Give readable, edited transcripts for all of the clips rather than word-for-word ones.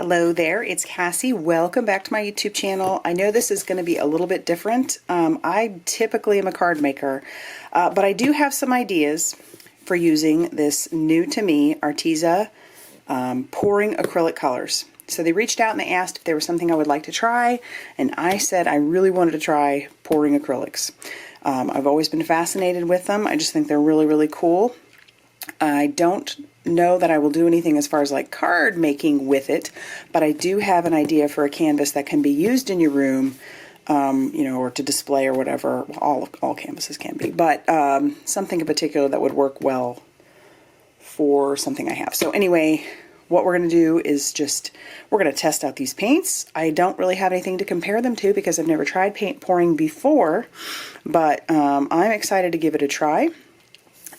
Hello there, it's Cassie. Welcome back to my YouTube channel. I know this is going to be a little bit different. I typically am a card maker, but I do have some ideas for using this new to me Arteza pouring acrylic colors. So they reached out and they asked if there was something I would like to try, and I said I really wanted to try pouring acrylics. I've always been fascinated with them. I just think they're really, really cool. I don't know that I will do anything as far as like card making with it, but I do have an idea for a canvas that can be used in your room, you know, or to display or whatever. All canvases can be, but something in particular that would work well for something I have. So anyway, what we're going to do is we're going to test out these paints. I don't really have anything to compare them to because I've never tried paint pouring before, but I'm excited to give it a try.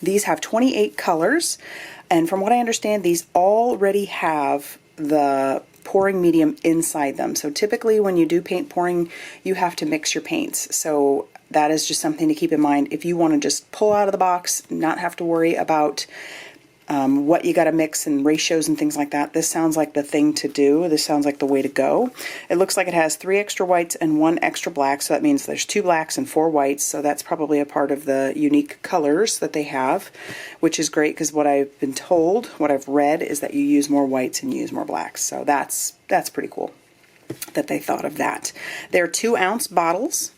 These have 28 colors, and from what I understand, these already have the pouring medium inside them. So typically when you do paint pouring, you have to mix your paints. So that is just something to keep in mind. If you want to just pull out of the box, not have to worry about what you got to mix and ratios and things like that, this sounds like the thing to do. This sounds like the way to go. It looks like it has 3 extra whites and 1 extra black, so that means there's 2 blacks and 4 whites, so that's probably a part of the unique colors that they have, which is great because what I've been told, what I've read, is that you use more whites and you use more blacks, so that's pretty cool that they thought of that. They're 2-ounce bottles,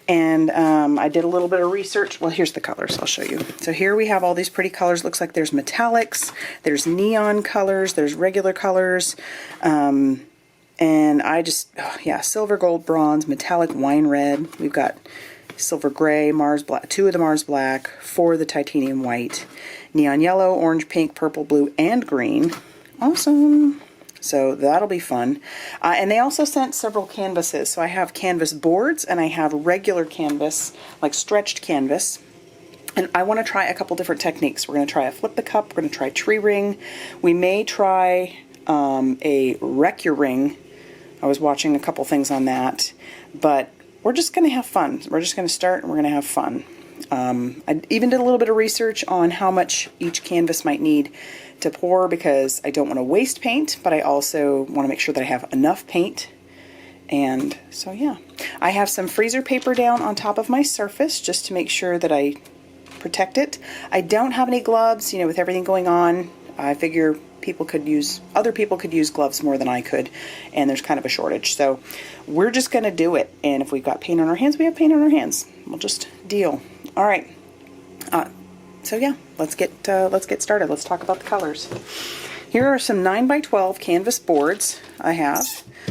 and I did a little bit of research. Well, here's the colors. I'll show you. So here we have all these pretty colors. Looks like there's metallics, there's neon colors, there's regular colors, and I just, yeah, silver, gold, bronze, metallic, wine red. We've got silver gray, Mars black, 2 of the Mars black, 4 of the titanium white, neon yellow, orange, pink, purple, blue, and green. Awesome. So that'll be fun. And they also sent several canvases. So I have canvas boards and I have regular canvas, like stretched canvas. And I want to try a couple different techniques. We're going to try a flip the cup. We're going to try tree ring. We may try a wreck your ring. I was watching a couple things on that. But we're just going to have fun. We're just going to start and we're going to have fun. I even did a little bit of research on how much each canvas might need to pour because I don't want to waste paint, but I also want to make sure that I have enough paint. And so yeah, I have some freezer paper down on top of my surface just to make sure that I protect it. I don't have any gloves, you know, with everything going on. I figure other people could use gloves more than I could, and there's kind of a shortage. So we're just going to do it, and if we've got paint on our hands, we have paint on our hands. We'll just deal. All right. So yeah, let's get started. Let's talk about the colors. Here are some 9x12 canvas boards I have.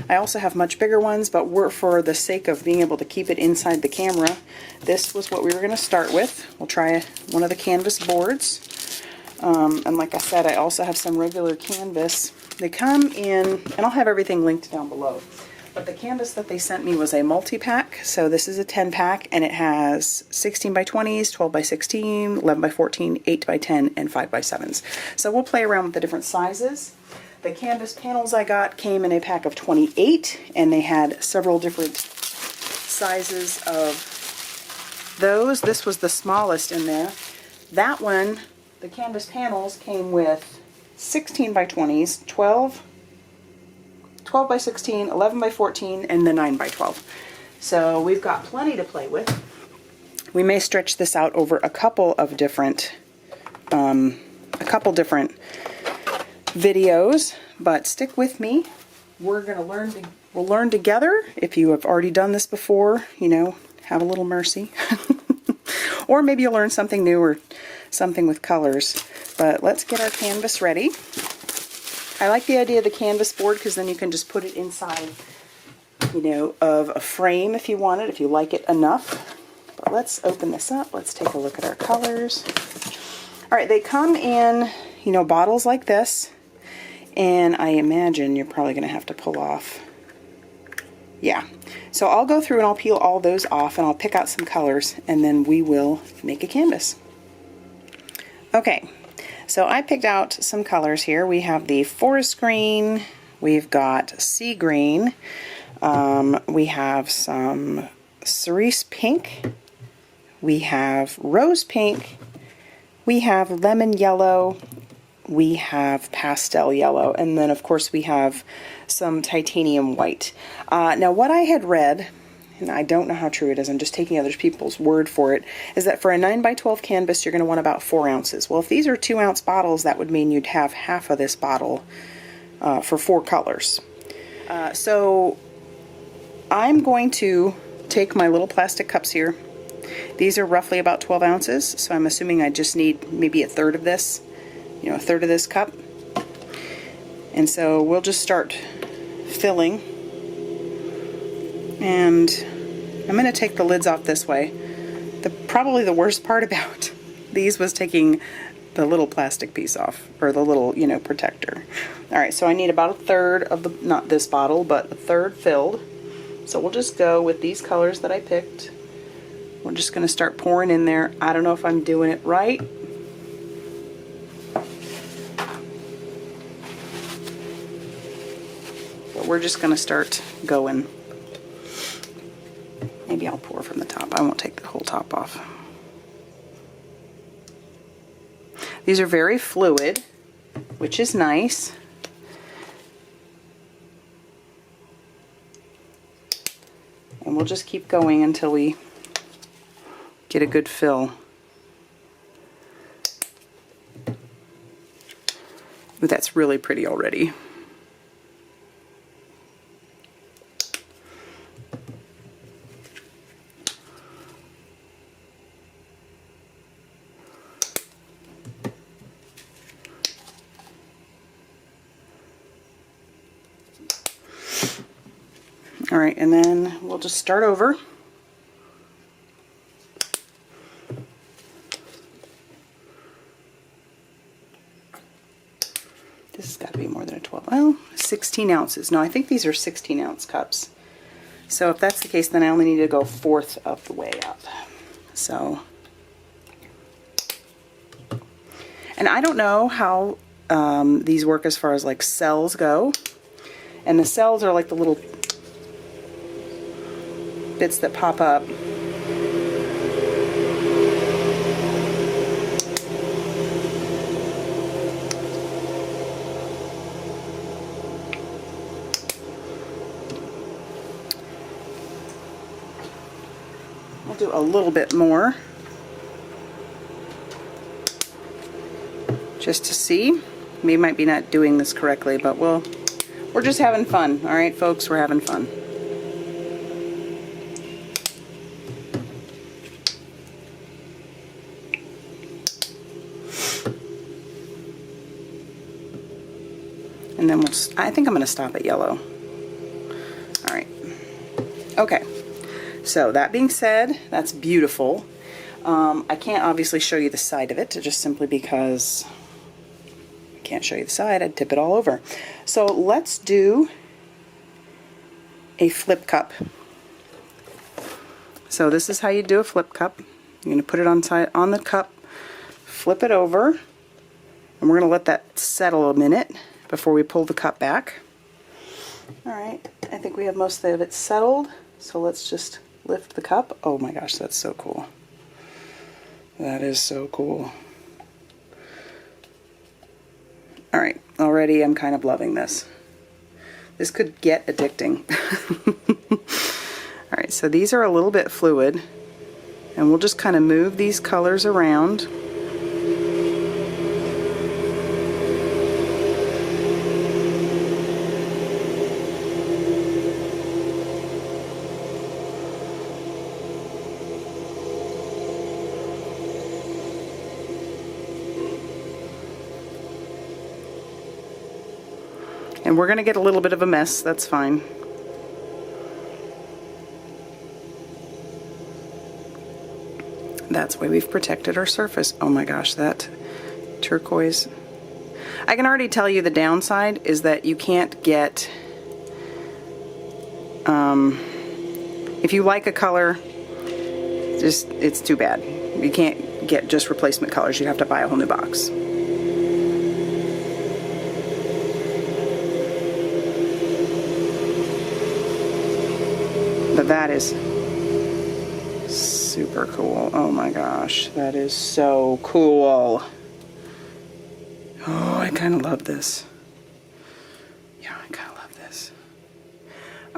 I also have much bigger ones, but for the sake of being able to keep it inside the camera, this was what we were going to start with. We'll try one of the canvas boards. And like I said, I also have some regular canvas. They come in, and I'll have everything linked down below. But the canvas that they sent me was a multi-pack, so this is a 10-pack, and it has 16x20s, 12x16, 11x14, 8x10, and 5x7s. So we'll play around with the different sizes. The canvas panels I got came in a pack of 28, and they had several different sizes of those. This was the smallest in there. That one, the canvas panels came with 16x20s, 12x16, 11x14, and the 9x12. So we've got plenty to play with. We may stretch this out over a couple different videos, but stick with me. We're going to we'll learn together. If you have already done this before, you know, have a little mercy. Or maybe you'll learn something new or something with colors. But let's get our canvas ready. I like the idea of the canvas board because then you can just put it inside, you know, of a frame if you want it, if you like it enough. But let's open this up. Let's take a look at our colors. All right, they come in, you know, bottles like this, and I imagine you're probably going to have to pull off. Yeah, so I'll go through and I'll peel all those off and I'll pick out some colors and then we will make a canvas. Okay. So I picked out some colors here. We have the forest green, we've got sea green, we have some cerise pink, we have rose pink, we have lemon yellow, we have pastel yellow, and then of course we have some titanium white. Now what I had read, and I don't know how true it is, I'm just taking other people's word for it, is that for a 9x12 canvas you're going to want about 4 ounces. Well, if these are 2-ounce bottles, that would mean you'd have half of this bottle for 4 colors. So I'm going to take my little plastic cups here. These are roughly about 12 ounces, so I'm assuming I just need maybe a third of this, you know, a third of this cup. And so we'll just start filling. And I'm going to take the lids off this way. Probably the worst part about these was taking the little plastic piece off, or the little, you know, protector. Alright, so I need about a third of the, not this bottle, but a third filled. So we'll just go with these colors that I picked. We're just going to start pouring in there. I don't know if I'm doing it right. But we're just going to start going. Maybe I'll pour from the top. I won't take the whole top off. These are very fluid, which is nice. And we'll just keep going until we get a good fill. Ooh, that's really pretty already. All right, and then we'll just start over. This has got to be more than a 12, well, 16 ounces. No, I think these are 16-ounce cups. So if that's the case, then I only need to go 1/4 of the way up. So, and I don't know how these work as far as like cells go. And the cells are like the little bits that pop up. I'll do a little bit more just to see. We might be not doing this correctly, but we're just having fun. All right, folks, we're having fun. And then I think I'm going to stop at yellow. All right. Okay. So that being said, that's beautiful. I can't obviously show you the side of it, just simply because I can't show you the side. I'd tip it all over. So let's do a flip cup. So this is how you do a flip cup. You're going to put it on the cup, flip it over, and we're going to let that settle a minute before we pull the cup back. Alright, I think we have most of it settled, so let's just lift the cup. Oh my gosh, that's so cool. That is so cool. Alright, already I'm kind of loving this. This could get addicting. Alright, so these are a little bit fluid, and we'll just kind of move these colors around. And we're going to get a little bit of a mess, that's fine. That's why we've protected our surface. Oh my gosh, that turquoise. I can already tell you the downside is that you can't get, if you like a color, it's too bad. You can't get just replacement colors. You have to buy a whole new box. But that is super cool. Oh my gosh, that is so cool. Oh, I kind of love this. Yeah, I kind of love this.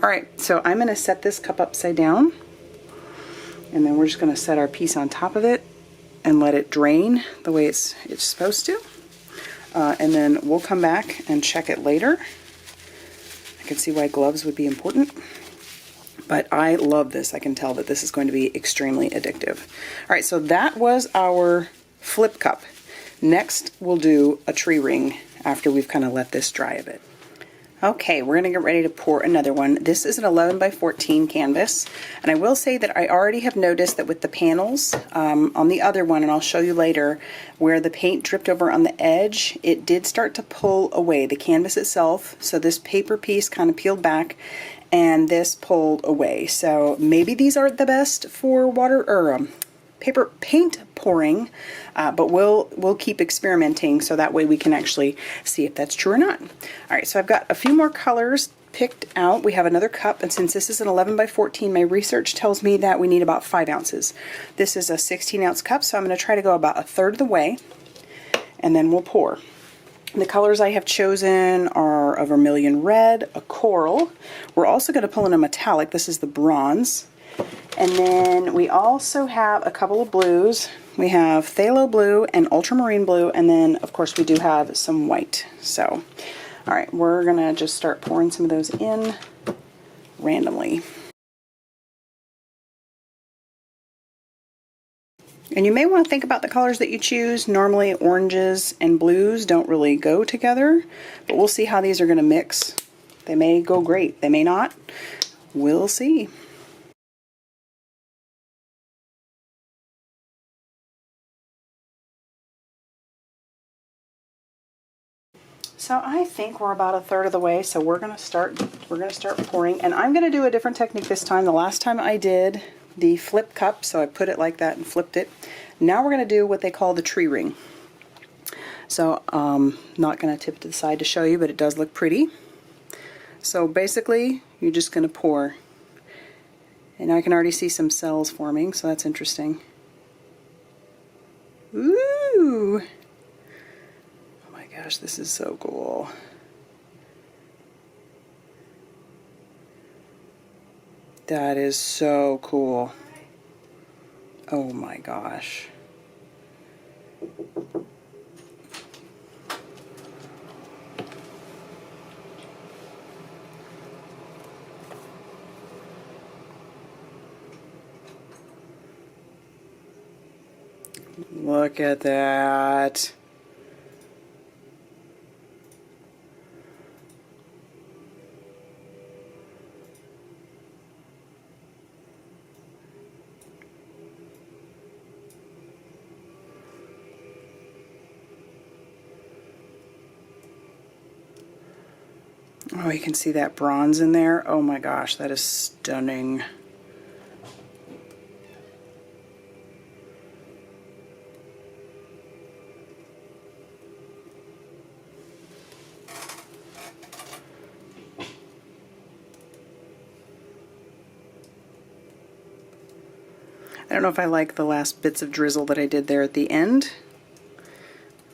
All right, so I'm going to set this cup upside down, and then we're just going to set our piece on top of it and let it drain the way it's supposed to. And then we'll come back and check it later. I can see why gloves would be important. But I love this. I can tell that this is going to be extremely addictive. All right, so that was our flip cup. Next, we'll do a tree ring after we've kind of let this dry a bit. Okay, we're gonna get ready to pour another one. This is an 11 by 14 canvas. And I will say that I already have noticed that with the panels on the other one, and I'll show you later, where the paint dripped over on the edge, it did start to pull away the canvas itself. So this paper piece kind of peeled back and this pulled away. So maybe these aren't the best for water or paper paint pouring, but we'll keep experimenting so that way we can actually see if that's true or not. All right, so I've got a few more colors picked out. We have another cup, and since this is an 11 by 14, my research tells me that we need about 5 ounces. This is a 16-ounce cup, so I'm going to try to go about a third of the way, and then we'll pour. The colors I have chosen are a vermilion red, a coral. We're also going to pull in a metallic. This is the bronze. And then we also have a couple of blues. We have phthalo blue and ultramarine blue, and then of course we do have some white. So, all right, we're gonna just start pouring some of those in randomly. And you may want to think about the colors that you choose. Normally oranges and blues don't really go together, but we'll see how these are gonna mix. They may go great, they may not. We'll see. So I think we're about a third of the way, so we're gonna start pouring, and I'm gonna do a different technique this time. The last time I did the flip cup, so I put it like that and flipped it. Now we're gonna do what they call the tree ring. So not gonna tip it to the side to show you, but it does look pretty. So basically, you're just gonna pour. And I can already see some cells forming, so that's interesting. Ooh! Gosh, this is so cool. That is so cool. Oh my gosh. Look at that. Oh, you can see that bronze in there. Oh my gosh, that is stunning. I don't know if I like the last bits of drizzle that I did there at the end,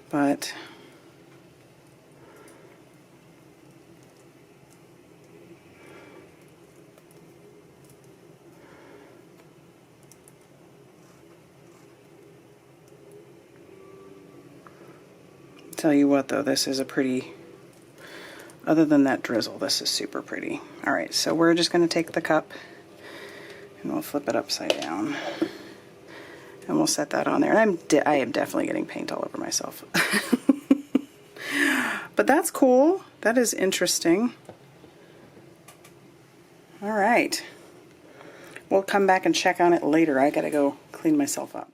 but tell you what though, this is a pretty, other than that drizzle, this is super pretty. All right, so we're just going to take the cup and we'll flip it upside down. And we'll set that on there. And I am definitely getting paint all over myself. But that's cool. That is interesting. All right. We'll come back and check on it later. I gotta go clean myself up.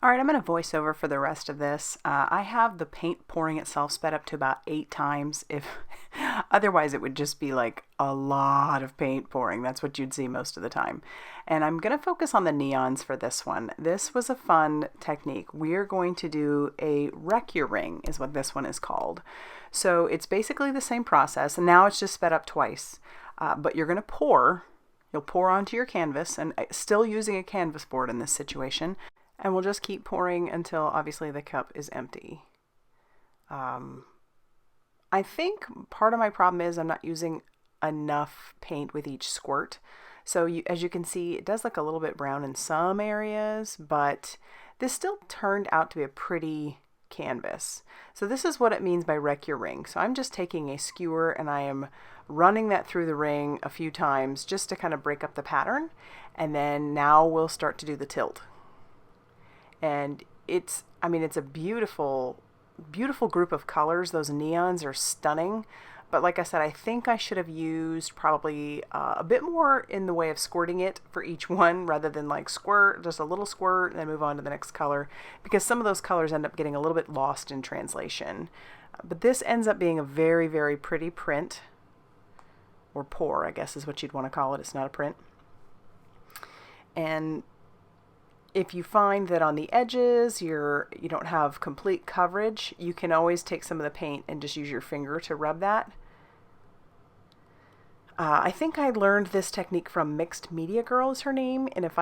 All right, I'm going to voice over for the rest of this. I have the paint pouring itself sped up to about 8 times. Otherwise, it would just be like a lot of paint pouring. That's what you'd see most of the time. And I'm going to focus on the neons for this one. This was a fun technique. We're going to do a wreck your ring is what this one is called. So it's basically the same process, and now it's just sped up twice. But you're going to pour. You'll pour onto your canvas, and still using a canvas board in this situation. And we'll just keep pouring until obviously the cup is empty. I think part of my problem is I'm not using enough paint with each squirt. So as you can see, it does look a little bit brown in some areas, but this still turned out to be a pretty canvas. So this is what it means by wreck your ring. So I'm just taking a skewer and I am running that through the ring a few times just to kind of break up the pattern. And then now we'll start to do the tilt. And it's a beautiful group of colors. Those neons are stunning. But like I said, I think I should have used probably a bit more in the way of squirting it for each one rather than like squirt, just a little squirt and then move on to the next color, because some of those colors end up getting a little bit lost in translation. But this ends up being a very, very pretty print, or pour, I guess is what you'd want to call it. It's not a print. And if you find that on the edges you don't have complete coverage, you can always take some of the paint and just use your finger to rub that. I think I learned this technique from Mixed Media Girl is her name, and if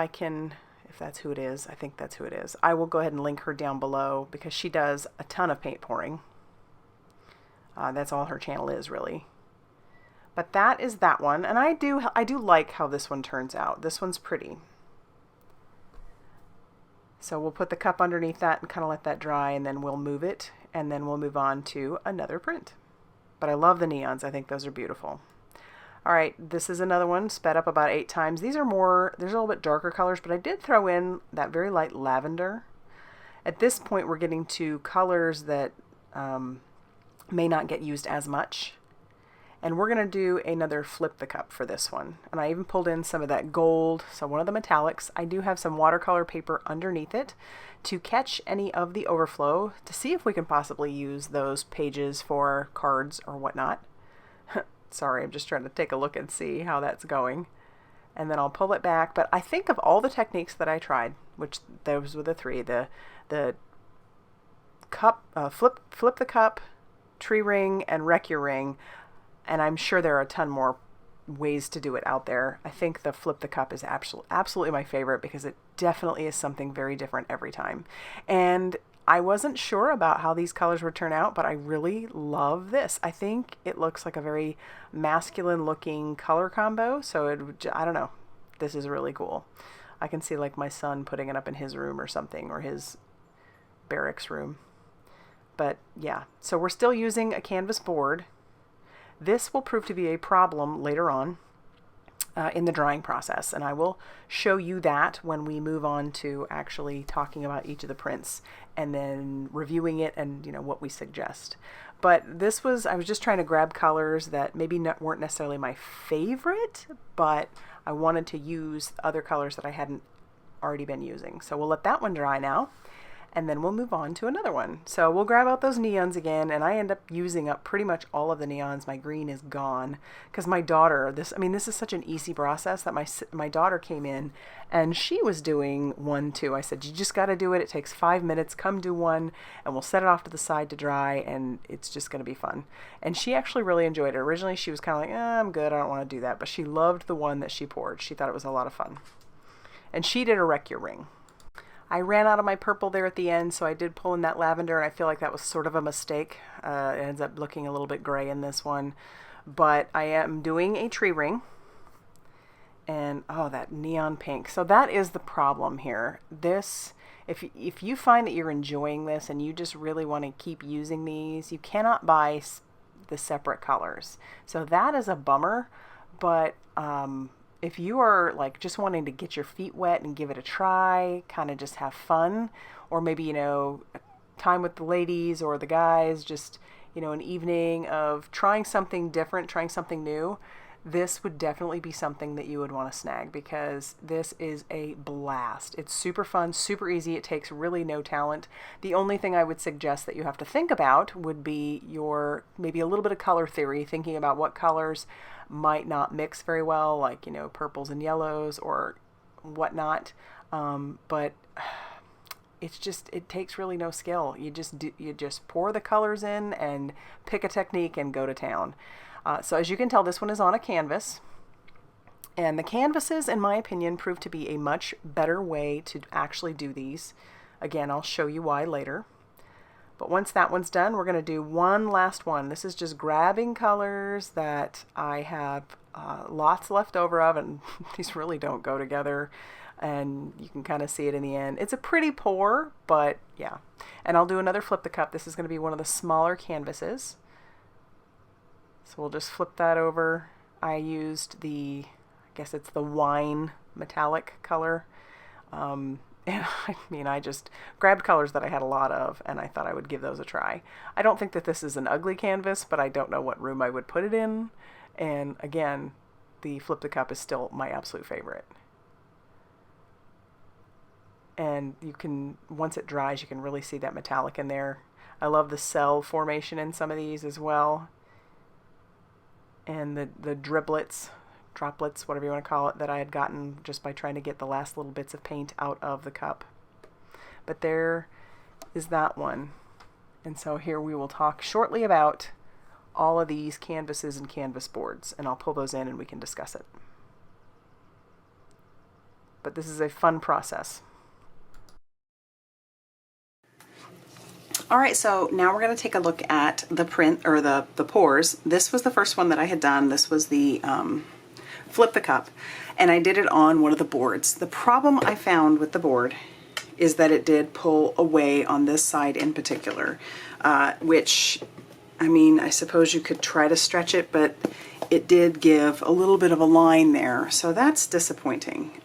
that's who it is, I think that's who it is. I will go ahead and link her down below because she does a ton of paint pouring. That's all her channel is really. But that is that one, and I do like how this one turns out. This one's pretty. So we'll put the cup underneath that and kind of let that dry, and then we'll move it, and then we'll move on to another print. But I love the neons. I think those are beautiful. All right, this is another one, sped up about 8 times. These are there's a little bit darker colors, but I did throw in that very light lavender. At this point, we're getting to colors that may not get used as much. And we're going to do another flip the cup for this one. And I even pulled in some of that gold, so one of the metallics. I do have some watercolor paper underneath it to catch any of the overflow to see if we can possibly use those pages for cards or whatnot. Sorry, I'm just trying to take a look and see how that's going. And then I'll pull it back. But I think of all the techniques that I tried, which those were the 3, the cup, flip the cup, tree ring, and wreck your ring. And I'm sure there are a ton more ways to do it out there. I think the flip the cup is absolutely my favorite because it definitely is something very different every time. And I wasn't sure about how these colors would turn out, but I really love this. I think it looks like a very masculine looking color combo. So I don't know. This is really cool. I can see like my son putting it up in his room or something, or his barracks room. But yeah, so we're still using a canvas board. This will prove to be a problem later on in the drying process, and I will show you that when we move on to actually talking about each of the prints and then reviewing it and what we suggest. But I was just trying to grab colors that maybe weren't necessarily my favorite, but I wanted to use other colors that I hadn't already been using. So we'll let that one dry now. And then we'll move on to another one. So we'll grab out those neons again, and I end up using up pretty much all of the neons. My green is gone because my daughter, this is such an easy process that my daughter came in and she was doing one too. I said, you just got to do it. It takes 5 minutes. Come do one, and we'll set it off to the side to dry, and it's just going to be fun. And she actually really enjoyed it. Originally, she was kind of like, I'm good. I don't want to do that. But she loved the one that she poured. She thought it was a lot of fun. And she did a wreck your ring. I ran out of my purple there at the end, so I did pull in that lavender, and I feel like that was sort of a mistake. It ends up looking a little bit gray in this one. But I am doing a tree ring. And, oh, that neon pink. So that is the problem here. This, if you find that you're enjoying this and you just really want to keep using these, you cannot buy the separate colors. So that is a bummer, but if you are like just wanting to get your feet wet and give it a try, kind of just have fun, or maybe, time with the ladies or the guys, just, an evening of trying something different, trying something new, this would definitely be something that you would want to snag because this is a blast. It's super fun, super easy. It takes really no talent. The only thing I would suggest that you have to think about would be maybe a little bit of color theory, thinking about what colors might not mix very well, like, purples and yellows or whatnot. But it takes really no skill. You just pour the colors in and pick a technique and go to town. So as you can tell, this one is on a canvas, and the canvases, in my opinion, prove to be a much better way to actually do these. Again, I'll show you why later. But once that one's done, we're going to do one last one. This is just grabbing colors that I have lots left over of, and these really don't go together. And you can kind of see it in the end. It's a pretty pour, but yeah. And I'll do another flip the cup. This is going to be one of the smaller canvases. So we'll just flip that over. I used I guess it's the wine metallic color. And I mean, I just grabbed colors that I had a lot of, and I thought I would give those a try. I don't think that this is an ugly canvas, but I don't know what room I would put it in. And again, the Flip the Cup is still my absolute favorite. And you can, once it dries, you can really see that metallic in there. I love the cell formation in some of these as well. And the droplets, whatever you want to call it, that I had gotten just by trying to get the last little bits of paint out of the cup. But there is that one. And so here we will talk shortly about all of these canvases and canvas boards, and I'll pull those in and we can discuss it. But this is a fun process. All right, so now we're going to take a look at the print, or the pours. This was the first one that I had done. This was the Flip the Cup, and I did it on one of the boards. The problem I found with the board is that it did pull away on this side in particular, which, I mean, I suppose you could try to stretch it, but it did give a little bit of a line there, so that's disappointing.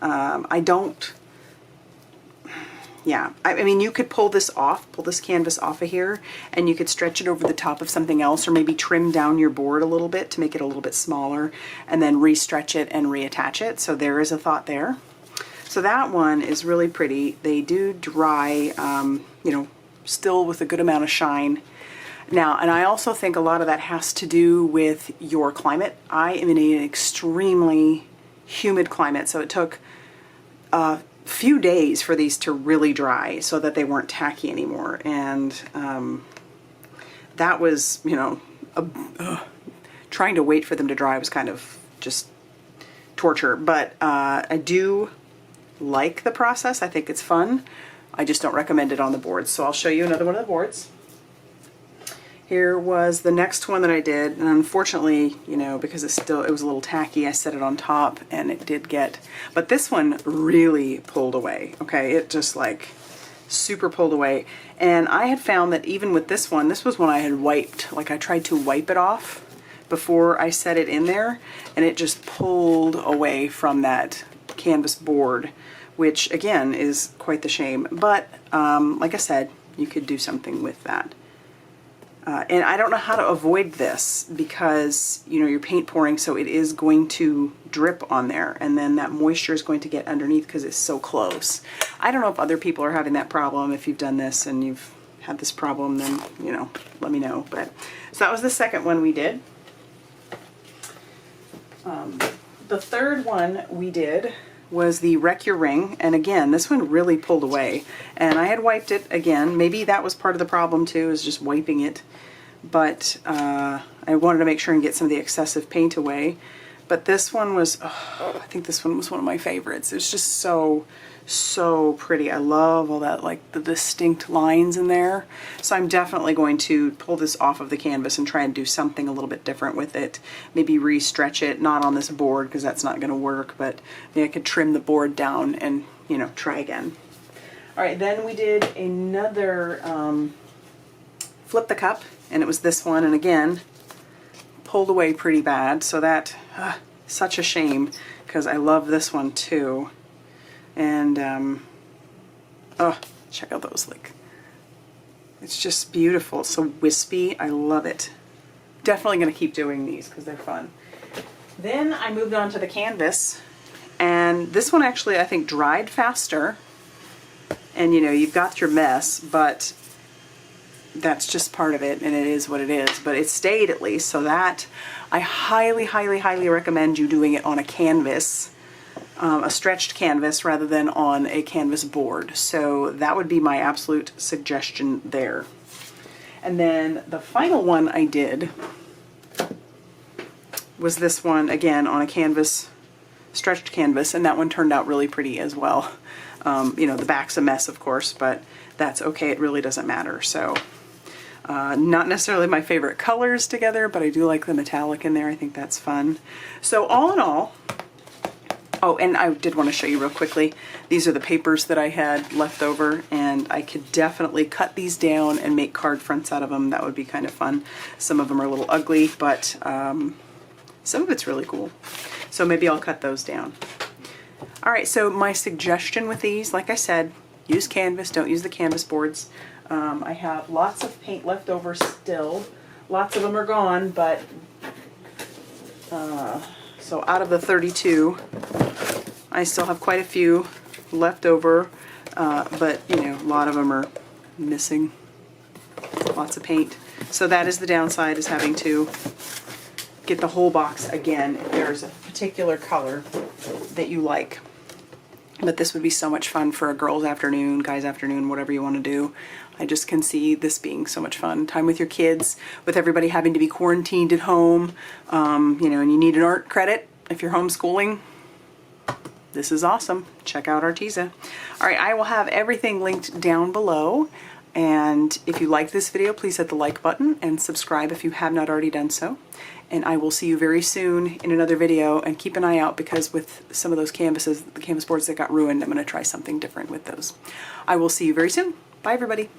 Yeah, I mean, you could pull this canvas off of here, and you could stretch it over the top of something else, or maybe trim down your board a little bit to make it a little bit smaller, and then re-stretch it and reattach it. So there is a thought there. So that one is really pretty. They do dry, you know, still with a good amount of shine. Now, and I also think a lot of that has to do with your climate. I am in an extremely humid climate, so it took few days for these to really dry so that they weren't tacky anymore, and that was, you know, trying to wait for them to dry was kind of just torture. But I do like the process. I think it's fun. I just don't recommend it on the boards. So I'll show you another one of the boards. Here was the next one that I did, and unfortunately, you know, because it was a little tacky, I set it on top and it did get, but this one really pulled away, okay? It just like super pulled away. And I had found that even with this one, this was one I had wiped, like I tried to wipe it off before I set it in there, and it just pulled away from that canvas board, which again is quite the shame. But like I said, you could do something with that. And I don't know how to avoid this because, you know, you're paint pouring, so it is going to drip on there, and then that moisture is going to get underneath because it's so close. I don't know if other people are having that problem. If you've done this and you've had this problem, then, you know, let me know. But so that was the second one we did. The third one we did was the Wreck Your Ring, and again, this one really pulled away, and I had wiped it again. Maybe that was part of the problem too, is just wiping it, but I wanted to make sure and get some of the excessive paint away. But this one was, oh, I think this one was one of my favorites. It's just so pretty. I love all that, like the distinct lines in there. So I'm definitely going to pull this off of the canvas and try and do something a little bit different with it. Maybe re-stretch it, not on this board because that's not going to work, but maybe I could trim the board down and, you know, try again. All right, then we did another Flip the Cup, and it was this one, and again, pulled away pretty bad. So that, such a shame, because I love this one too. And oh, check out those, like, it's just beautiful. It's so wispy. I love it. Definitely going to keep doing these because they're fun. Then I moved on to the canvas, and this one actually I think dried faster. And you know, you've got your mess, but that's just part of it, and it is what it is. But it stayed at least, so that I highly recommend you doing it on a canvas. A stretched canvas rather than on a canvas board. So that would be my absolute suggestion there. And then the final one I did was this one, again on a canvas, stretched canvas, and that one turned out really pretty as well. You know, the back's a mess, of course, but that's okay. It really doesn't matter. So Not necessarily my favorite colors together, but I do like the metallic in there. I think that's fun. So all in all, oh, and I did want to show you real quickly, these are the papers that I had left over, and I could definitely cut these down and make card fronts out of them. That would be kind of fun. Some of them are a little ugly, but some of it's really cool. So maybe I'll cut those down. All right, so my suggestion with these, like I said, use canvas, don't use the canvas boards. I have lots of paint left over still. Lots of them are gone, but so out of the 32, I still have quite a few left over, but you know, a lot of them are missing. Lots of paint. So that is the downside, is having to get the whole box again if there's a particular color that you like. But this would be so much fun for a girl's afternoon, guy's afternoon, whatever you want to do. I just can see this being so much fun. Time with your kids, with everybody having to be quarantined at home, you know, and you need an art credit if you're homeschooling. This is awesome. Check out Arteza. All right, I will have everything linked down below. And if you like this video, please hit the like button and subscribe if you have not already done so. And I will see you very soon in another video, and keep an eye out, because with some of those canvases, the canvas boards that got ruined, I'm going to try something different with those. I will see you very soon. Bye everybody.